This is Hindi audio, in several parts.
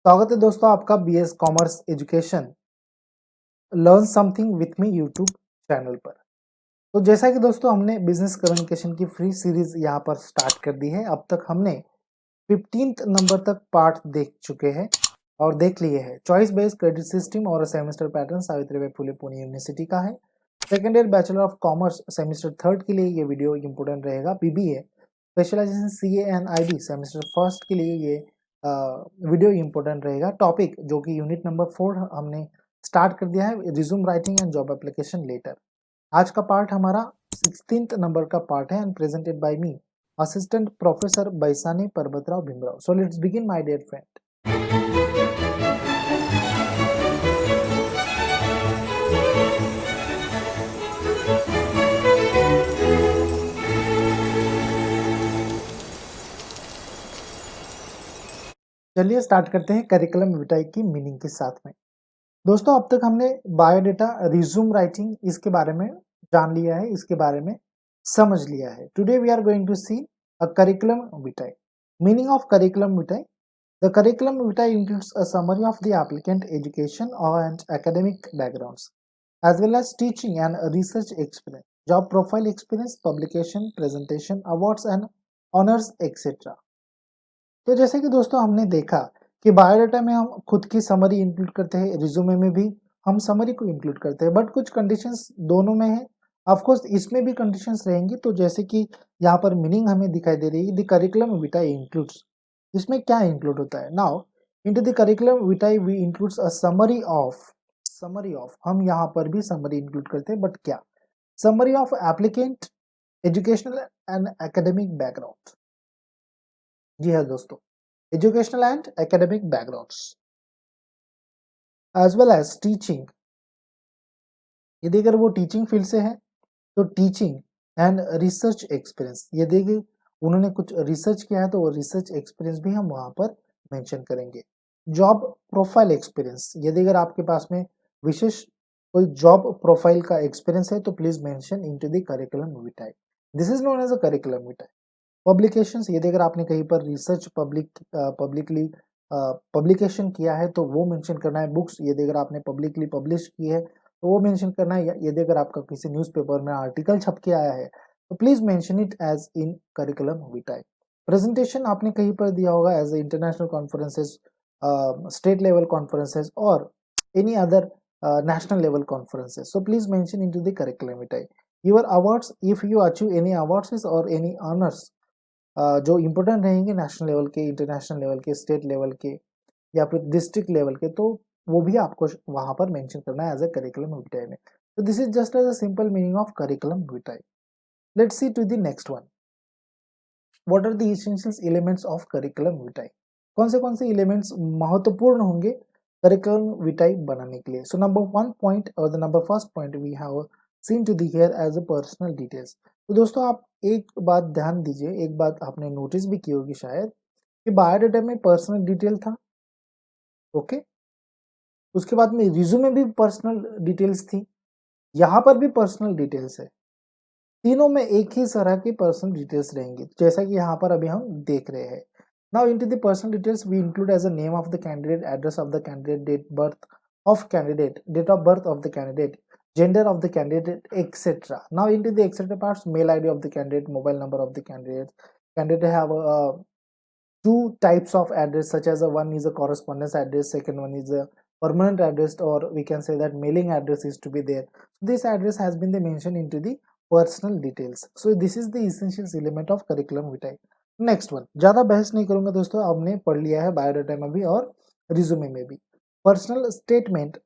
स्वागत है दोस्तों आपका BS commerce education learn something with me YouTube channel पर। तो जैसा कि दोस्तों हमने बिजनेस कम्युनिकेशन की फ्री सीरीज यहाँ पर स्टार्ट कर दी है। अब तक हमने 15th नंबर तक पार्ट देख चुके हैं और देख लिए हैं। चॉइस बेस्ड क्रेडिट सिस्टम और semester pattern Savitribai Phule Pune university का है। Second year bachelor of commerce semester third के लिए ये वीडियो इंपोर्टेंट रहेगा। BBA specialisation CA and IB semester first के लिए ये वीडियो इंपोर्टेंट रहेगा। टॉपिक जो कि यूनिट नंबर 4 हमने स्टार्ट कर दिया है, resume writing and job application letter. आज का पार्ट हमारा 16th नंबर का पार्ट है and presented by me assistant professor Baisani Parbatrao Bhimrao. So let's begin my dear friend. चलिए स्टार्ट करते हैं करिकुलम विटाई की मीनिंग के साथ में। दोस्तों अब तक हमने बायोडेटा, रिज्यूम राइटिंग इसके बारे में जान लिया है, इसके बारे में समझ लिया है। Today we are going to see a curriculum vitae. Meaning of curriculum vitae: the curriculum vitae includes a summary of the applicant education and academic backgrounds, as well as teaching and research experience, job profile experience, publication, presentation, awards and honors, etc. तो जैसे कि दोस्तों हमने देखा कि बायोडाटा में हम खुद की समरी इंक्लूड करते हैं, रिज्यूमे में भी हम समरी को इंक्लूड करते हैं, बट कुछ कंडीशंस दोनों में है। ऑफ कोर्स इसमें भी कंडीशंस रहेंगी। तो जैसे कि यहाँ पर मीनिंग हमें दिखाई दे रही है, द करिकुलम विटाई इंक्लूड्स। इसमें क्या इंक्लूड होता है? Now into the curriculum vitae we includes a summary of हम यहाँ पर भी समरी इंक्लूड करते हैं, बट क्या? Summary of applicant educational and academic background. जी हाँ दोस्तों, educational and academic backgrounds as well as teaching. यदि अगर वो टीचिंग फील्ड से है तो टीचिंग एंड रिसर्च एक्सपीरियंस, यदि उन्होंने कुछ रिसर्च किया है तो वो रिसर्च एक्सपीरियंस भी हम वहां पर मेंशन करेंगे। जॉब प्रोफाइल एक्सपीरियंस, यदि अगर आपके पास में विशेष कोई जॉब प्रोफाइल का एक्सपीरियंस है तो please mention into the curriculum vitae. This is known as a curriculum vitae. Publications, यदि अगर आपने कहीं पर रिसर्च पब्लिकली पब्लिकेशन किया है तो वो मेंशन करना है। बुक्स, यदि अगर आपने पब्लिकली पब्लिश की है तो वो मेंशन करना है। यदि अगर आपका किसी न्यूज़पेपर में आर्टिकल छप के आया है तो please mention it as in curriculum vitae. Presentation आपने कहीं पर दिया होगा as international conferences, state level conferences और any other national level conferences, so please mention into the curriculum vitae. Your awards, if you achieve any awards or any honors जो इम्पोर्टेंट रहेंगे नेशनल लेवल के, इंटरनेशनल लेवल के, स्टेट लेवल के या फिर डिस्ट्रिक्ट लेवल के, तो वो भी आपको वहां पर मेंशन करना है एज अ करिकुलम विटाई में। तो this is just as a simple meaning of curriculum vitae. Let's see to the next one. What are the essential elements of curriculum vitae? कौन से एलिमेंट्स महत्वपूर्ण होंगे करिकुलम विटाई बनाने के लिए? सो नंबर वन पॉइंट और the number first point we have seen to the here as a personal details. तो दोस्तों आप एक बात ध्यान दीजिए, एक बात आपने नोटिस भी की होगी शायद कि बायोडाटा में पर्सनल डिटेल था, ओके। उसके बाद में रिज्यूमे में भी पर्सनल डिटेल्स थी, यहाँ पर भी पर्सनल डिटेल्स है। तीनों में एक ही तरह की पर्सनल डिटेल्स रहेंगी, जैसा कि यहाँ पर अभी हम देख रहे हैं। Now into the personal details we include as a name of the candidate, address of the candidate, date of birth of the candidate, gender of the candidate, etc. Now into the etc parts, mail id of the candidate, mobile number of the candidate have two types of address, such as one is a correspondence address, second one is a permanent address, or we can say that mailing address is to be there. This address has been mentioned into the personal details. So this is the essential element of curriculum Vitai. Next one, ज्यादा बहस नहीं करूंगा दोस्तों, आपने पढ़ लिया है बायोडाटा में भी और रिज्यूमे में भी। Personal statement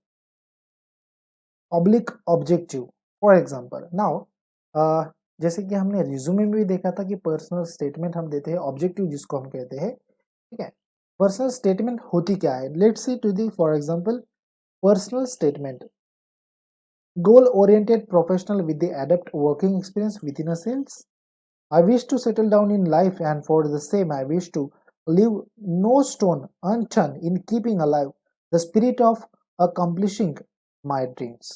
oblique objective, for example now जैसे कि हमने रिज्यूमे में भी देखा था कि पर्सनल स्टेटमेंट हम देते हैं, ऑब्जेक्टिव जिसको हम कहते हैं, ठीक है। पर्सनल स्टेटमेंट होती क्या है? Let's see to the for example personal statement: goal oriented professional with the adept working experience within a sales. I wish to settle down in life, and for the same I wish to leave no stone unturned in keeping alive the spirit of accomplishing my dreams.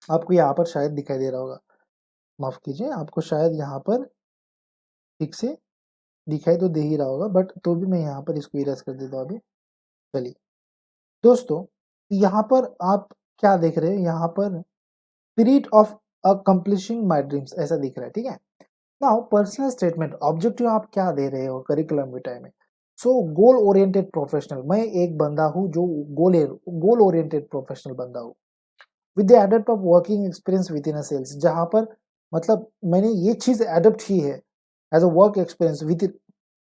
आपको यहाँ पर शायद दिखाई दे रहा होगा, माफ कीजिए, आपको शायद यहाँ पर ठीक से दिखाई तो दे ही रहा होगा, बट तो भी मैं यहाँ पर इसको इरेज कर देता हूँ अभी। चलिए दोस्तों, यहाँ पर आप क्या देख रहे हैं, यहाँ पर spirit of accomplishing my dreams ऐसा दिख रहा है, ठीक है। नाउ पर्सनल स्टेटमेंट, ऑब्जेक्टिव आप क्या दे रहे हो करिकुलम विटाe में। सो गोल ओरिएंटेड प्रोफेशनल, मैं एक बंदा हूँ जो गोल ओरिएंटेड प्रोफेशनल बंदा हूँ with the adapt of working experience within a sales, जहाँ पर मतलब मैंने ये चीज एडप्ट की है as a work experience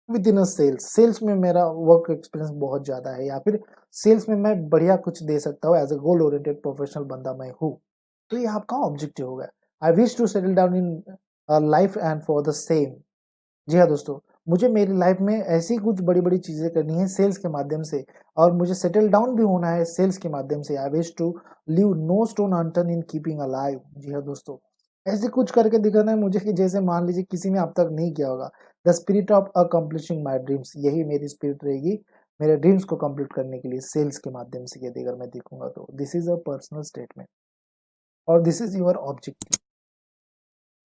within a sales. Sales में मेरा वर्क एक्सपीरियंस बहुत ज्यादा है, या फिर सेल्स में मैं बढ़िया कुछ दे सकता हूँ as a goal oriented professional बंदा मैं हूँ। तो ये आपका ऑब्जेक्टिव होगा। I wish to settle down in life and for the same. जी हाँ दोस्तों, मुझे मेरी लाइफ में ऐसी कुछ बड़ी बड़ी चीजें करनी है सेल्स के माध्यम से, और मुझे सेटल डाउन भी होना है सेल्स के माध्यम से। I wish to leave no stone unturned in keeping alive. जी हाँ दोस्तों, ऐसे कुछ करके दिखाना है मुझे कि जैसे मान लीजिए किसी ने अब तक नहीं किया होगा। The spirit of accomplishing my dreams, यही मेरी स्पिरिट रहेगी मेरे ड्रीम्स को कंप्लीट करने के लिए सेल्स के माध्यम से यदि अगर मैं देखूंगा तो। This is a personal statement और दिस इज योर ऑब्जेक्टिव।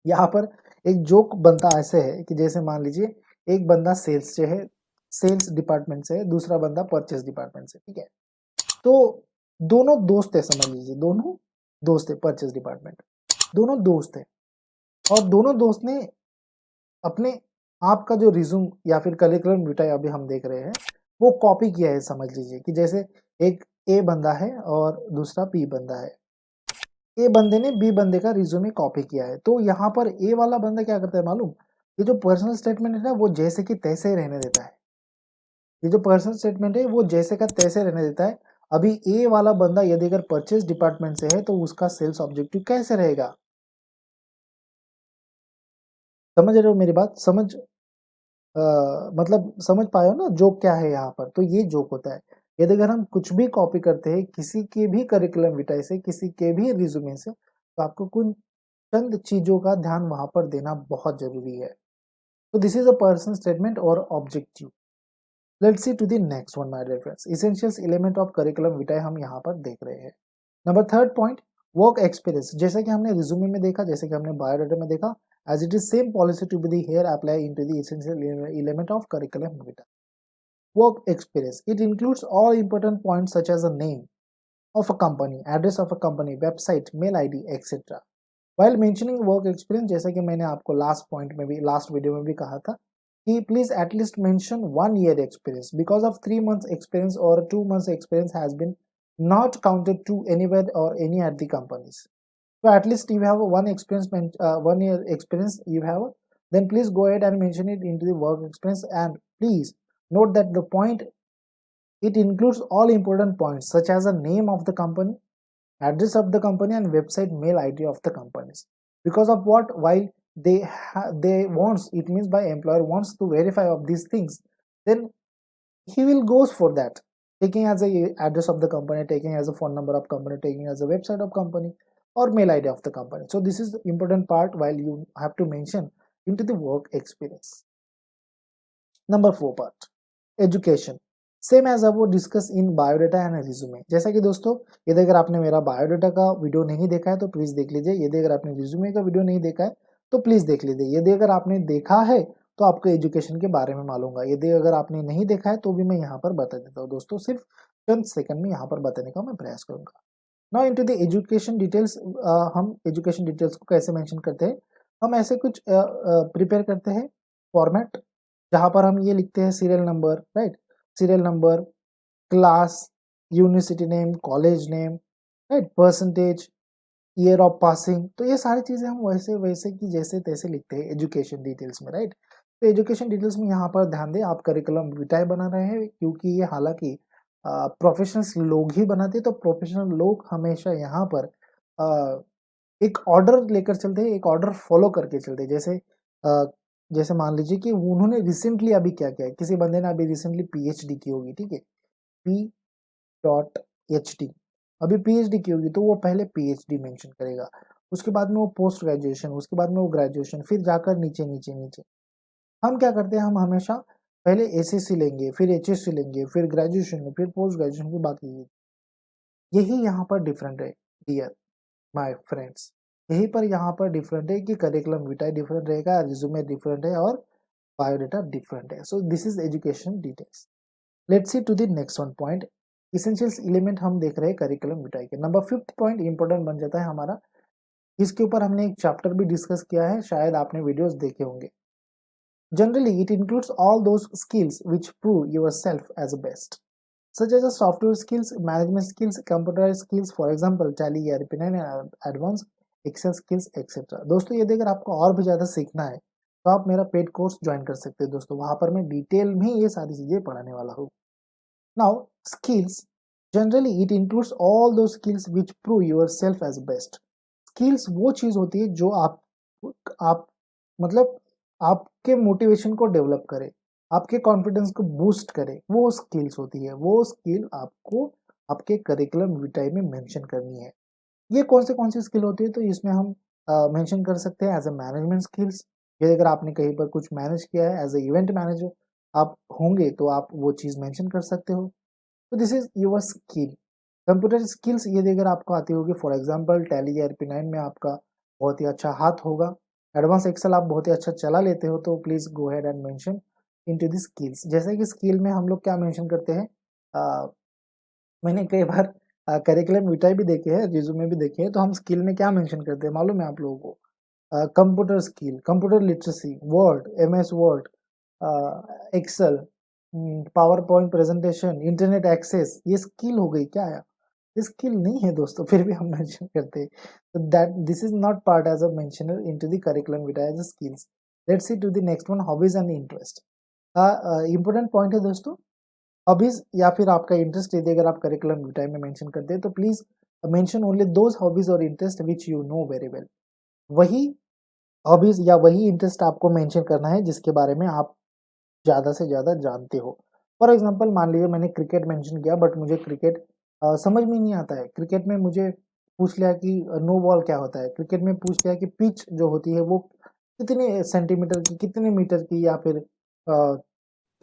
यहाँ पर एक जोक बनता ऐसे है कि जैसे मान लीजिए एक बंदा सेल्स से है, सेल्स डिपार्टमेंट से है, दूसरा बंदा परचेस डिपार्टमेंट से, ठीक है। तो दोनों दोस्त है, समझ लीजिए दोनों दोस्त है, परचेस डिपार्टमेंट दोनों दोस्त है, और दोनों दोस्त ने अपने आप का जो रिज्यूम या फिर करिकुलम विटाe अभी हम देख रहे हैं वो कॉपी किया है। समझ लीजिए कि जैसे एक ए बंदा है और दूसरा बी बंदा है। ए बंदे ने बी बंदे का रिज्यूमे कॉपी किया है, तो यहाँ पर ए वाला बंदा क्या करता है मालूम, ये जो पर्सनल स्टेटमेंट है ना वो जैसे कि तैसे ही रहने देता है। ये जो पर्सनल स्टेटमेंट है वो जैसे का तैसे रहने देता है। अभी ए वाला बंदा यदि अगर परचेज डिपार्टमेंट से है तो उसका सेल्स ऑब्जेक्टिव कैसे रहेगा। समझ रहे हो मेरी बात, मतलब समझ पाए हो ना जोक क्या है यहाँ पर। तो ये जोक होता है, यदि अगर हम कुछ भी कॉपी करते हैं किसी के भी करिकुलम विटाe से, किसी के भी रिज्यूमे से, तो आपको कुछ चंद चीजों का ध्यान वहां पर देना बहुत जरूरी है। तो this is a personal statement और objective. Let's see to the next one my dear friends, essentials element of curriculum vitae हम यहाँ पर देख रहे हैं। Number third point, work experience. जैसे कि हमने रिज्यूमे में देखा, जैसे कि हमने बायोडाटा में देखा, as it is same policy to be the here apply into the essential element of curriculum vitae. Work experience, it includes all important points such as a name of a company, address of a company, website, mail id, etc. While mentioning work experience, जैसा कि मैंने आपको लास्ट पॉइंट में भी, लास्ट वीडियो में भी कहा था कि please at least mention 1 year experience, because of 3 months experience or 2 months experience has been not counted to anywhere or any at the companies. So at least you have one experience, 1 year experience you have, then please go ahead and mention it into the work experience. And please note that the point, it includes all important points such as the name of the company, address of the company, and website, mail id of the companies. Because of what, while they wants, it means by employer wants to verify of these things, then he will goes for that, taking as a address of the company, taking as a phone number of company, taking as a website of company, or mail id of the company. So this is the important part while you have to mention into the work experience. Number 4 part, education. Same as अब वो discuss in biodata and resume. जैसा कि दोस्तों, यदि अगर आपने मेरा बायोडाटा का वीडियो नहीं देखा है तो प्लीज देख लीजिए, यदि अगर आपने रिज्यूमे का वीडियो नहीं देखा है तो प्लीज देख लीजिए, यदि अगर आपने देखा है तो आपको एजुकेशन के बारे में मालूम होगा, यदि अगर आपने नहीं देखा है तो भी मैं यहाँ पर बता देता हूँ दोस्तों, सिर्फ चंद सेकंड में यहाँ पर बताने का मैं प्रयास करूंगा। Now into the education details, हम एजुकेशन डिटेल्स को कैसे मेंशन करते हैं, हम ऐसे कुछ प्रिपेयर करते हैं फॉर्मेट, जहां पर हम ये लिखते हैं serial number, right, serial number, class, university name, college name, right, percentage, year of passing. तो ये सारी चीजें हम वैसे वैसे की जैसे तैसे लिखते हैं एजुकेशन डिटेल्स में, राइट। तो एजुकेशन डिटेल्स में यहाँ पर ध्यान दें, आप करिकुलम विटाe बना रहे हैं, क्योंकि ये हालांकि प्रोफेशनल्स लोग ही बनाते हैं, तो प्रोफेशनल लोग हमेशा यहाँ पर एक ऑर्डर लेकर चलते हैं, एक ऑर्डर फॉलो करके चलते हैं। जैसे मान लीजिए कि उन्होंने रिसेंटली अभी क्या किया है, किसी बंदे ने अभी रिसेंटली पीएचडी की होगी, ठीक है, P.HD, अभी पीएचडी की होगी तो वो पहले पीएचडी मेंशन करेगा, उसके बाद में वो पोस्ट ग्रेजुएशन, उसके बाद में वो ग्रेजुएशन, फिर जाकर नीचे नीचे नीचे। हम क्या करते हैं, हम हमेशा पहले एसएससी लेंगे, फिर एचएससी लेंगे, फिर ग्रेजुएशन, फिर पोस्ट ग्रेजुएशन की बात कीजिए। यही यहाँ पर डिफरेंट है डियर माय फ्रेंड्स, यही पर यहाँ पर डिफरेंट है कि करिकुलम विटाe डिफरेंट रहेगा, रिज्यूमे डिफरेंट है, और बायोडाटा डिफरेंट है। So this is education details. Let's see to the next one point, essentials element हम देख रहे हैं करिकुलम विटाई के। नंबर 5th पॉइंट इंपॉर्टेंट बन जाता है हमारा, इसके ऊपर हमने एक चैप्टर भी डिस्कस किया है, शायद आपने वीडियोस देखे होंगे। Generally, it includes all those skills which prove yourself as best, such as software skills, management skills, computerized skills, for example, Tally, ERP9, Advanced, Excel skills, etc. दोस्तों यदि अगर आपको और भी ज़्यादा सीखना है तो आप मेरा पेड कोर्स ज्वाइन कर सकते हैं दोस्तों, वहाँ पर मैं डिटेल में ये सारी चीज़ें पढ़ाने वाला हूँ। Now, skills, generally it includes all those skills which prove yourself as best. Skills वो चीज़ होती है जो आप मतलब आपके मोटिवेशन को डेवलप करे, आपके कॉन्फिडेंस को बूस्ट करे, वो स्किल्स होती है। वो स्किल आपको आपके करिकुलम विटाई में मेंशन करनी है। ये कौन सी स्किल होती है, तो इसमें हम मेंशन कर सकते हैं एज अ मैनेजमेंट स्किल्स। ये अगर आपने कहीं पर कुछ मैनेज किया है एज अ इवेंट मैनेजर आप होंगे तो आप वो चीज़ मेंशन कर सकते हो। तो this is your skill. Computer skills यदि अगर आपको आती होगी, फॉर एग्जांपल टैली या RP9 में आपका बहुत ही अच्छा हाथ होगा, एडवांस एक्सेल आप बहुत ही अच्छा चला लेते हो, तो please go ahead and mention into the skills. जैसे कि स्किल में हम लोग क्या मेंशन करते हैं, मैंने कई बार करिकुलम विटाई भी देखे हैं, रिज्यूमे भी देखे हैं, तो हम स्किल में क्या मेंशन करते हैं मालूम है आप लोगों को? Computer skill, computer literacy, word, MS word, excel, power point presentation, internet access, ये स्किल हो गई क्या? ये स्किल नहीं है दोस्तों, फिर भी हम मेंशन करते हैं। तो that this is not part as a mentioner into the curriculum vitae as a skills. Let's see to the next one, hobbies and interest. Important point है दोस्तों, हॉबीज या फिर आपका इंटरेस्ट यदि अगर आप करिकुलम विटाई में मेंशन करते हैं तो please mention only those hobbies और interest which you know very well. वही हॉबीज या वही इंटरेस्ट आपको मेंशन करना है जिसके बारे में आप ज़्यादा से ज़्यादा जानते हो। फॉर एग्जांपल मान लीजिए मैंने क्रिकेट मेंशन किया, बट मुझे क्रिकेट समझ में नहीं आता है। क्रिकेट में मुझे पूछ लिया कि नो बॉल क्या होता है, क्रिकेट में पूछ लिया कि पिच जो होती है वो कितने सेंटीमीटर की, कितने मीटर की, या फिर अ,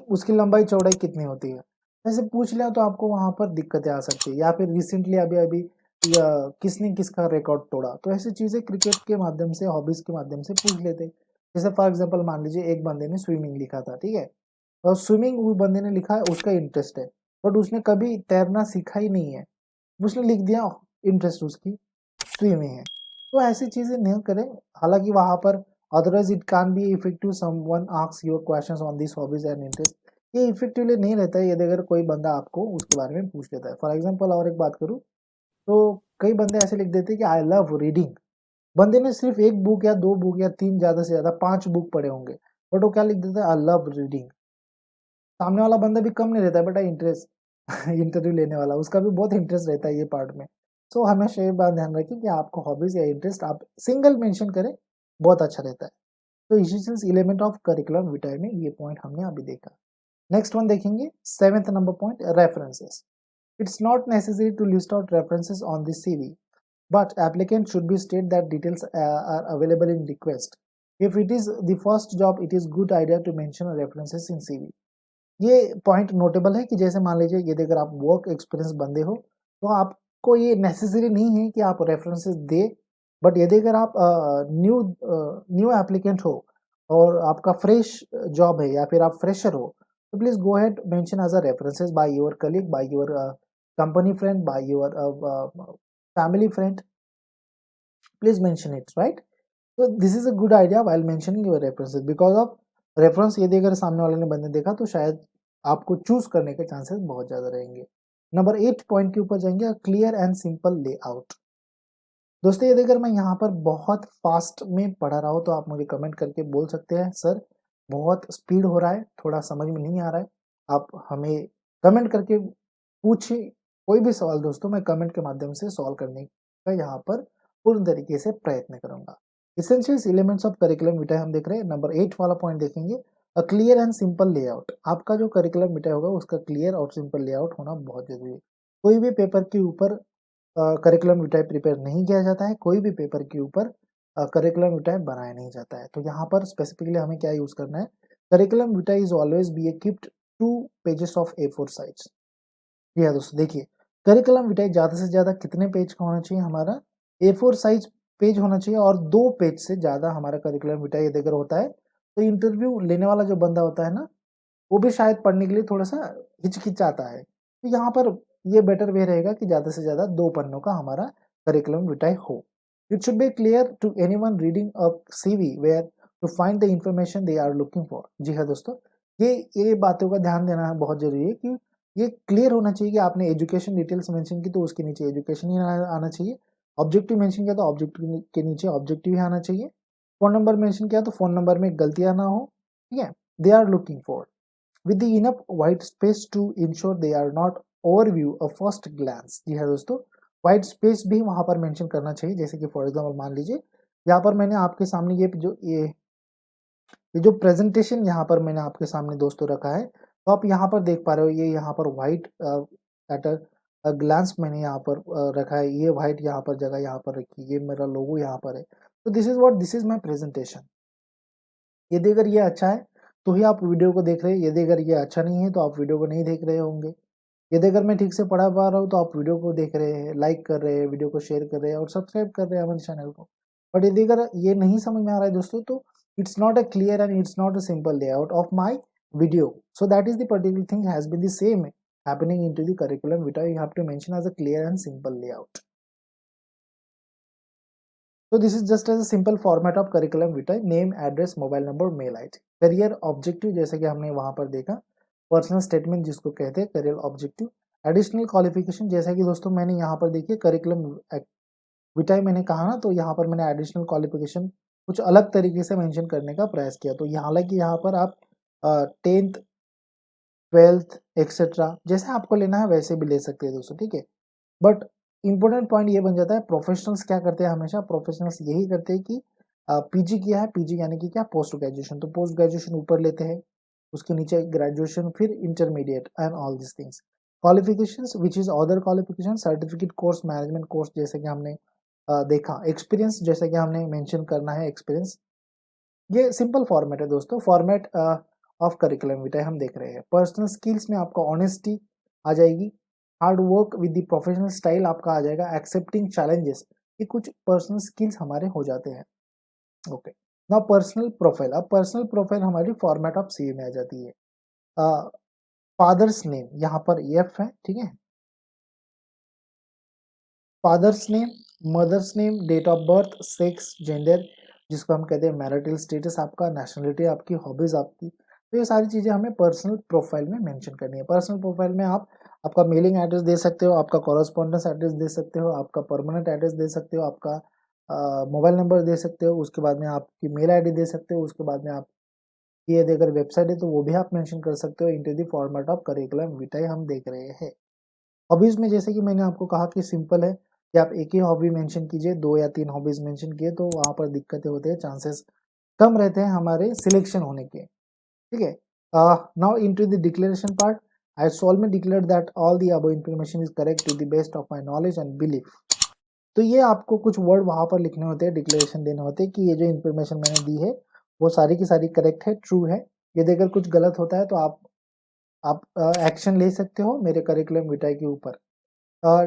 उसकी लंबाई चौड़ाई कितनी होती है, ऐसे पूछ लिया तो आपको वहाँ पर दिक्कतें आ सकती है। या फिर रिसेंटली अभी अभी या किसने किसका रिकॉर्ड तोड़ा, तो ऐसी चीज़ें क्रिकेट के माध्यम से, हॉबीज के माध्यम से पूछ लेते। जैसे फॉर एग्जांपल मान लीजिए एक बंदे ने स्विमिंग लिखा था, ठीक है, और स्विमिंग वो बंदे ने लिखा है, उसका इंटरेस्ट है, बट उसने कभी तैरना सीखा ही नहीं है, उसने लिख दिया इंटरेस्ट उसकी स्विमिंग है। तो ऐसी चीजें नहीं करें। हालांकि वहां पर otherwise it can be effective someone asks your questions on this hobbies and interest, ये इफेक्टिवली नहीं रहता है यदि अगर कोई बंदा आपको उसके बारे में पूछ लेता है। फॉर एग्जाम्पल और एक बात करूँ तो कई बंदे ऐसे लिख देते हैं कि आई लव रीडिंग। बंदे ने सिर्फ एक बुक या दो बुक या तीन, ज्यादा से ज्यादा 5 बुक पढ़े होंगे, बट वो क्या लिख देता है, आई लव रीडिंग। सामने वाला बंदा भी कम नहीं रहता है बेटा इंटरेस्ट इंटरव्यू लेने वाला उसका भी बहुत इंटरेस्ट रहता है ये पार्ट में। सो हमेशा ये बात ध्यान रखें कि आपको हॉबीज या इंटरेस्ट आप सिंगल मेंशन करें, बहुत अच्छा रहता है। तो essentials element of curriculum vitae में ये पॉइंट हमने अभी देखा। नेक्स्ट वन देखेंगे, 7th number point, references. It's not necessary to list out references on this CV, but applicant should be state that details are available in request. If it is the first job, it is good idea to mention references in CV. ये पॉइंट नोटेबल है कि जैसे मान लीजिए यदि अगर आप वर्क एक्सपीरियंस बंदे हो तो आपको ये नेसेसरी नहीं है कि आप रेफरेंसेस दे, बट यदि अगर आप न्यू एप्लीकेंट हो और आपका फ्रेश जॉब है या फिर आप फ्रेशर हो, तो please go ahead mention as a references by your colleague, by your company friend, by your family friend, please mention it, right? So this is a good idea while mentioning your references, because of reference यदि अगर सामने वाले ने बंदे देखा तो शायद आपको चूज करने के चांसेस बहुत ज्यादा रहेंगे। नंबर 8 पॉइंट के ऊपर जाएंगे, क्लियर एंड सिंपल लेआउट। दोस्तों यदि अगर मैं यहाँ पर बहुत फास्ट में पढ़ा रहा हूँ तो आप मुझे कमेंट करके बोल सकते हैं सर बहुत स्पीड हो रहा है, थोड़ा समझ में नहीं आ रहा है, आप हमें कमेंट करके पूछे कोई भी सवाल दोस्तों, मैं कमेंट के माध्यम से सॉल्व करने का यहाँ पर पूर्ण तरीके से प्रयत्न करूंगा। इसेंशियल्स एलिमेंट्स ऑफ करिकुलम विटाई हम देख रहे हैं, नंबर 8 वाला पॉइंट देखेंगे, अ क्लियर एंड सिंपल लेआउट। आपका जो करिकुलम विटाई होगा उसका क्लियर और सिंपल लेआउट होना बहुत जरूरी है। कोई भी पेपर के ऊपर करिकुलम विटाई प्रिपेयर नहीं किया जाता है, कोई भी पेपर के ऊपर करिकुलम विटाई बनाया नहीं जाता है। तो यहाँ पर स्पेसिफिकली हमें क्या यूज करना है, curriculum vitae is always be kept 2 pages of A4 size. जी दोस्तों देखिए, करिकुलम विटाई ज्यादा से ज्यादा कितने पेज का होना चाहिए, हमारा A4 साइज पेज होना चाहिए, और 2 पेज से ज्यादा हमारा करिकुलम विटाई यदि अगर होता है तो इंटरव्यू लेने वाला जो बंदा होता है ना, वो भी शायद पढ़ने के लिए थोड़ा-सा हिचकिचाता है। तो यहाँ पर ये बेटर वे रहेगा कि ज़्यादा से ज़्यादा 2 पन्नों का हमारा करिकुलम विटाe हो। It should be clear to anyone reading a CV where to find the information they are looking for. जी हाँ दोस्तों, ये बातों का ध्यान देना बहुत ज़रूरी है कि ये क्लियर होना चाहिए कि आपने एजुकेशन डिटेल्स मेंशन की तो उसके नीचे एजुकेशन ही आना चाहिए। ऑब्जेक्टिव मेंशन किया तो ऑब्जेक्टिव के नीचे ऑब्जेक्टिव ही आना चाहिए। फ़ोन नंबर मेंशन किया तो फ़ोन नंबर में गलतियाँ ना हो, ठीक है? They are looking for with the enough white space to ensure they are not overview a first glance। जी हाँ दोस्तों, white space भी वहां पर मेंशन करना चाहिए। जैसे कि फॉर एग्जांपल मान लीजिए यहाँ पर मैंने आपके सामने ये जो प्रेजेंटेशन यहाँ पर मैंने आपके सामने दोस्तों रखा है, तो आप यहाँ पर देख पा रहे हो ये यहाँ पर व्हाइट एट अ ग्लांस मैंने यहाँ पर रखा है। ये व्हाइट यहाँ पर जगह यहाँ पर रखी, ये मेरा लोगो यहाँ पर है। तो दिस इज माई प्रेजेंटेशन। यदि अगर ये अच्छा है तो ही आप वीडियो को देख रहे हैं, यदि अगर ये अच्छा नहीं है तो आप वीडियो को नहीं देख रहे होंगे। यदि अगर मैं ठीक से पढ़ा पा रहा हूँ तो आप वीडियो को देख रहे हैं, लाइक कर रहे हैं, वीडियो को शेयर कर रहे हैं और सब्सक्राइब कर रहे हैं हमारे चैनल को। बट यदि अगर ये नहीं समझ में आ रहा है दोस्तों, तो it's not a clear and it's not a simple layout of my video. So that is the particular thing has been the same happening into the curriculum vitae। You have to mention as a clear and simple layout। So this is just as a simple format of curriculum vitae: name, address, mobile number, mail ID। Career objective जैसे कि हमने वहां पर देखा, पर्सनल स्टेटमेंट जिसको कहते हैं करियर ऑब्जेक्टिव। एडिशनल क्वालिफिकेशन जैसा कि दोस्तों मैंने यहाँ पर देखिए करिकुलम विटाई मैंने कहा ना, तो यहाँ पर मैंने एडिशनल क्वालिफिकेशन कुछ अलग तरीके से मेंशन करने का प्रयास किया। तो हालांकि यहाँ पर आप 10th 12th एक्सेट्रा जैसे आपको लेना है वैसे भी ले सकते हैं दोस्तों, ठीक है। बट इंपॉर्टेंट पॉइंट ये बन जाता है, प्रोफेशनल्स क्या करते हैं हमेशा, प्रोफेशनल्स यही करते हैं कि पीजी किया है, पीजी यानी कि क्या, पोस्ट ग्रेजुएशन। तो पोस्ट ग्रेजुएशन ऊपर लेते हैं, उसके नीचे ग्रेजुएशन, फिर intermediate and all this things. Qualifications which is other qualification, certificate course, management course जैसे कि हमने देखा। एक्सपीरियंस जैसे कि हमने मेंशन करना है एक्सपीरियंस। ये सिंपल फॉर्मेट है दोस्तों, फॉर्मेट ऑफ करिकुलम विटाe हम देख रहे हैं। पर्सनल स्किल्स में आपका ऑनेस्टी आ जाएगी, hard work with the professional style आपका आ जाएगा, एक्सेप्टिंग चैलेंजेस, ये कुछ पर्सनल स्किल्स हमारे हो जाते हैं। Okay, now personal profile. अब पर्सनल प्रोफाइल हमारी फॉर्मेट ऑफ सीवी में आ जाती है। फादर्स नेम यहाँ पर एफ है, ठीक है। Father's name, mother's name, date of birth, sex, gender जिसको हम कहते हैं, मैरिटल स्टेटस आपका, नेशनलिटी आपकी, हॉबीज आपकी। तो ये सारी चीजें हमें पर्सनल प्रोफाइल में मेंशन करनी है। पर्सनल प्रोफाइल में आप आपका मेलिंग एड्रेस दे सकते हो, आपका कॉरेस्पॉन्डेंस एड्रेस दे सकते हो, आपका परमानेंट एड्रेस दे सकते हो, आपका मोबाइल नंबर दे सकते हो, उसके बाद में आपकी मेल आईडी दे सकते हो, उसके बाद में आप ये अगर वेबसाइट है तो वो भी आप मेंशन कर सकते हो into the format of curriculum vitae हम देख रहे हैं। हॉबीज में जैसे कि मैंने आपको कहा कि सिंपल है कि आप एक ही हॉबी मेंशन कीजिए, 2 या 3 हॉबीज मेंशन किए तो वहां पर दिक्कतें होते हैं, चांसेस कम रहते हैं हमारे सिलेक्शन होने के, ठीक है। Now into the declaration part. I solemnly declare that all the above information is correct to the best of my knowledge and belief। तो ये आपको कुछ वर्ड वहां पर लिखने होते हैं, डिक्लेरेशन देने होते हैं कि ये जो इन्फॉर्मेशन मैंने दी है वो सारी की सारी करेक्ट है, ट्रू है। यदि अगर कुछ गलत होता है तो आप एक्शन ले सकते हो मेरे करिकुलम विटाe के ऊपर।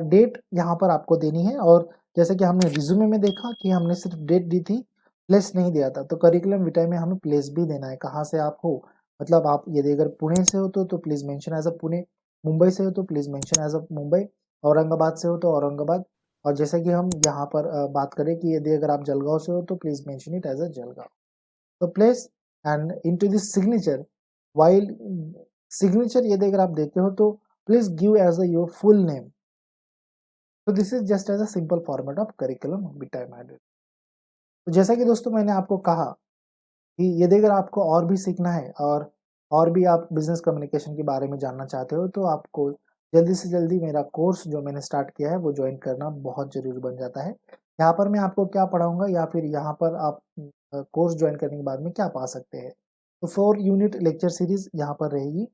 डेट यहाँ पर आपको देनी है, और जैसे कि हमने रिज्यूमे में देखा कि हमने सिर्फ डेट दी थी, प्लेस नहीं दिया था। तो करिकुलम विटाe में हमें प्लेस भी देना है, कहाँ से आप हो। मतलब आप यदि अगर पुणे से हो तो please mention as a Pune, Mumbai से हो तो please mention as a Mumbai, Aurangabad से हो तो औरंगाबाद। और जैसे कि हम यहाँ पर बात करें कि यदि अगर आप जलगांव से हो तो please mention it as a Jalgaon. तो place and into this signature, while signature यदि अगर आप देते हो तो please give as a your full name. तो this is just as a simple format of curriculum vitae model. तो जैसा कि दोस्तों मैंने आपको कहा कि यदि अगर आपको और भी सीखना है और भी आप बिजनेस कम्युनिकेशन के बारे में जानना चाहते हो तो आपको जल्दी से जल्दी मेरा कोर्स जो मैंने स्टार्ट किया है वो ज्वाइन करना बहुत जरूरी बन जाता है। यहाँ पर मैं आपको क्या पढ़ाऊंगा या फिर यहाँ पर आप कोर्स ज्वाइन करने के बाद में क्या पा सकते हैं। तो 4 यूनिट लेक्चर सीरीज यहाँ पर रहेगी,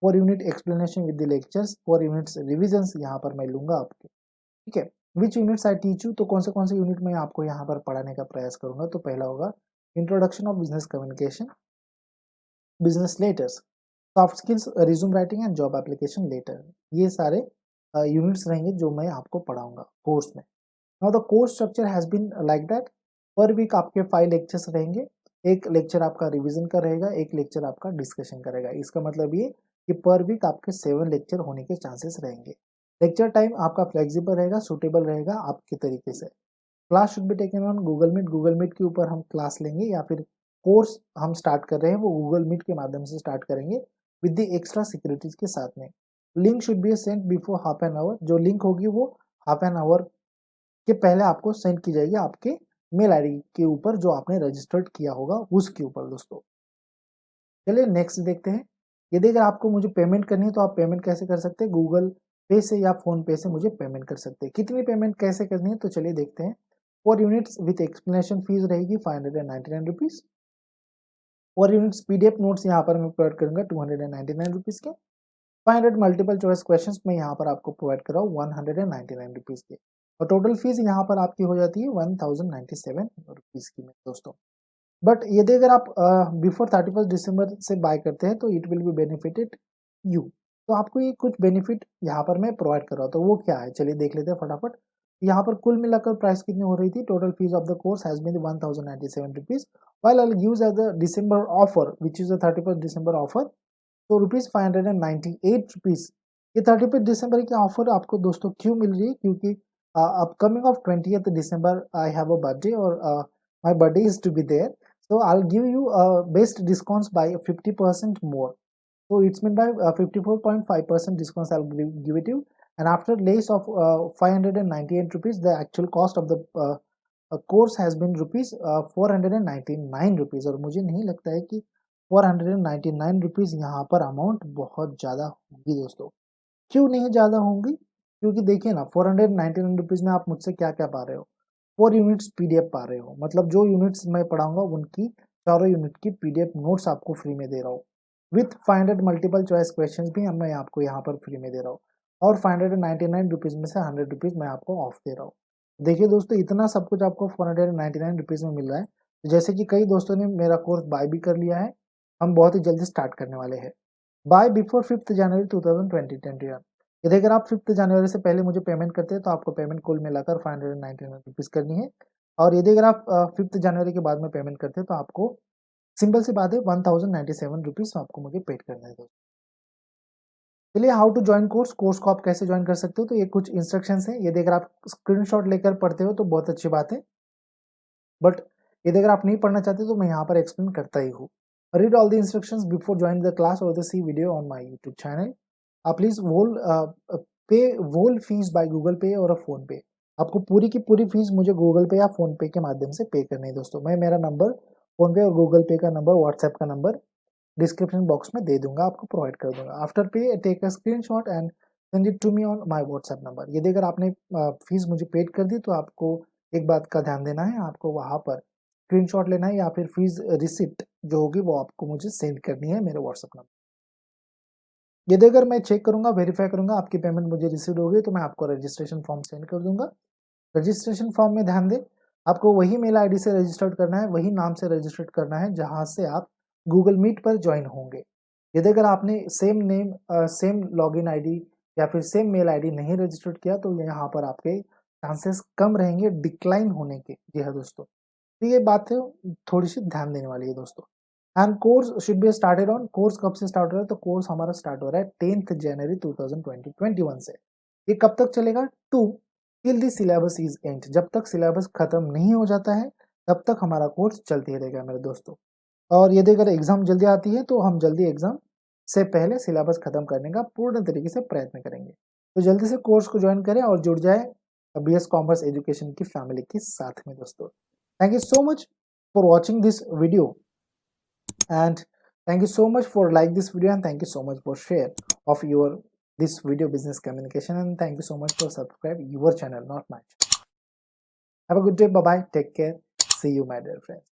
4 unit explanation with the lectures, 4 units revision यहाँ पर मैं लूंगा आपके, ठीक है। विच यूनिट्स आई टीच यू, तो कौन से यूनिट में आपको यहाँ पर पढ़ाने का प्रयास करूंगा। तो पहला होगा introduction of business communication, business letters, soft skills, resume writing and job application letter. ये सारे यूनिट्स रहेंगे जो मैं आपको पढ़ाऊंगा कोर्स में। Now the course structure has been like that, per week आपके 5 लेक्चर्स रहेंगे, एक लेक्चर आपका रिवीजन का रहेगा, एक लेक्चर आपका डिस्कशन का रहेगा। इसका मतलब ये कि पर वीक आपके 7 लेक्चर होने के चांसेस रहेंगे। लेक्चर टाइम आपका फ्लेक्सिबल रहेगा, सूटेबल रहेगा आपके तरीके से। Class should be taken on Google Meet. Google Meet के ऊपर हम क्लास लेंगे या फिर कोर्स हम स्टार्ट कर रहे हैं वो गूगल मीट के माध्यम से स्टार्ट करेंगे विद द एक्स्ट्रा सिक्योरिटीज के साथ में। Link should be sent before half an hour. जो लिंक होगी वो हाफ एन आवर के पहले आपको सेंड की जाएगी आपके मेल आईडी के ऊपर जो आपने रजिस्टर्ड किया होगा उसके ऊपर दोस्तों। चलिए नेक्स्ट देखते हैं। यदि अगर आपको मुझे पेमेंट करनी है तो आप पेमेंट कैसे कर सकते हैं, गूगल पे से या फोन पे से मुझे पेमेंट कर सकते हैं। कितनी पेमेंट कैसे करनी है तो चलिए देखते हैं। 4 यूनिट्स विथ एक्सप्लेनेशन फीस रहेगी 599 रुपीज। 4 यूनिट्स पीडीएफ नोट्स यहाँ पर मैं प्रोवाइड करूंगा 299 रुपीज के। 500 मल्टीपल चॉइस क्वेश्चन मैं यहाँ पर आपको प्रोवाइड कर रहा हूँ 199 रुपीज के। और टोटल फीस यहाँ पर आपकी हो जाती है 1097 रुपीज की दोस्तों। बट यदि अगर आप बिफोर 31 दिसंबर से बाय करते हैं तो it will be benefited you. तो आपको ये कुछ बेनिफिट यहाँ पर मैं प्रोवाइड कर रहा हूँ, तो वो क्या है चलिए देख लेते हैं फटाफट। यहाँ पर कुल मिलाकर प्राइस कितनी हो रही थी, total fees of the course has been 1097 rupees while I will use as the December offer which is the 31 December offer. तो रुपीज 598 रुपीज। ये 31 दिसंबर की ऑफर आपको दोस्तों क्यों मिल रही है, क्योंकि upcoming of 20th December I have a birthday और my birthday is to be there. So I'll give you best discounts by 50% more. So it's meant by 54.5% discounts I'll give it you. And after less of 598 rupees, the actual cost of the course has been rupees 499 rupees. और मुझे नहीं लगता है कि 499 रुपीज यहाँ पर अमाउंट बहुत ज़्यादा होगी दोस्तों। क्यों नहीं ज़्यादा होंगी, क्योंकि देखिए ना 499 रुपीज में आप मुझसे क्या क्या पा रहे हो, 4 यूनिट्स पीडीएफ पा रहे हो। मतलब जो यूनिट्स मैं पढ़ाऊंगा उनकी चारों यूनिट की पीडीएफ नोट्स आपको फ्री में दे रहा हूँ विथ 500 मल्टीपल चॉइस क्वेश्चंस भी मैं आपको यहाँ पर फ्री में दे रहा हूँ। और 599 रुपीज में से 100 रुपीज मैं आपको ऑफ दे रहा हूँ। देखिए दोस्तों इतना सब कुछ आपको 499 रुपीज में मिल रहा है। जैसे कि कई दोस्तों ने मेरा कोर्स बाय भी कर लिया है, हम बहुत ही जल्दी स्टार्ट करने वाले हैं। बाय बिफोर 5 जनवरी 2021। यदि अगर आप 5 जनवरी से पहले मुझे पेमेंट करते हैं तो आपको पेमेंट कुल मिलाकर 599 रुपीज करनी है। और यदि अगर आप 5 जनवरी के बाद में पेमेंट करते हैं तो आपको सिंपल सी बात है 1097 रुपीज आपको मुझे पेड करना है। चलिए how to join course, course को आप कैसे ज्वाइन कर सकते हो, तो ये कुछ इंस्ट्रक्शंस हैं। यदि अगर आप स्क्रीनशॉट लेकर पढ़ते हो तो बहुत अच्छी बात है, बट यदि अगर आप नहीं पढ़ना चाहते तो मैं यहाँ पर एक्सप्लेन करता ही हूँ। Read all the instructions before join the class और the see video on my YouTube channel. Please pay whole fees by Google पे और फोन पे। आपको पूरी की पूरी फीस मुझे गूगल पे या फोन पे के माध्यम से पे करनी है दोस्तों। मैं मेरा नंबर फोन पे और गूगल पे का नंबर, व्हाट्सएप का नंबर डिस्क्रिप्शन बॉक्स में दे दूंगा, आपको प्रोवाइड कर दूंगा। After pay take a screenshot and send it to me on my WhatsApp number. यदि अगर आपने फीस मुझे पेड कर दी तो आपको एक बात का ध्यान देना है, आपको वहां पर स्क्रीनशॉट लेना है या फिर फीस रिसिप्ट जो होगी वो आपको मुझे सेंड करनी है मेरे व्हाट्सएप नंबर। यदि अगर मैं चेक करूंगा, वेरीफाई करूंगा आपकी पेमेंट मुझे रिसीव हो गई तो मैं आपको रजिस्ट्रेशन फॉर्म सेंड कर दूंगा। रजिस्ट्रेशन फॉर्म में ध्यान दें, आपको वही मेल आईडी से रजिस्टर्ड करना है, वही नाम से रजिस्टर्ड करना है जहां से आप गूगल मीट पर ज्वाइन होंगे। यदि अगर आपने same name, same login ID या फिर सेम मेल आईडी नहीं रजिस्टर्ड किया तो यहाँ पर आपके चांसेस कम रहेंगे डिक्लाइन होने के। जी हाँ दोस्तों, तो ये बात है थोड़ी सी ध्यान देने वाली है दोस्तों। And course should be started on, course कब से स्टार्ट हो रहा है, तो कोर्स हमारा स्टार्ट हो रहा है 10th जनवरी 2021 से। ये कब तक चलेगा, to till the syllabus is end. जब तक सिलेबस खत्म नहीं हो जाता है तब तक हमारा कोर्स चलते ही रहेगा मेरे दोस्तों। और यदि अगर एग्जाम जल्दी आती है तो हम जल्दी एग्जाम से पहले सिलेबस खत्म करने का पूर्ण तरीके से प्रयत्न करेंगे। तो जल्दी से कोर्स को ज्वाइन करें और जुड़ जाए BS कॉमर्स एजुकेशन की फैमिली के साथ में दोस्तों। Thank you so much for watching this video, and thank you so much for like this video, and thank you so much for share of your this video business communication, and thank you so much for subscribe your channel, not my channel. Have a good day. Bye bye. Take care. See you, my dear friends.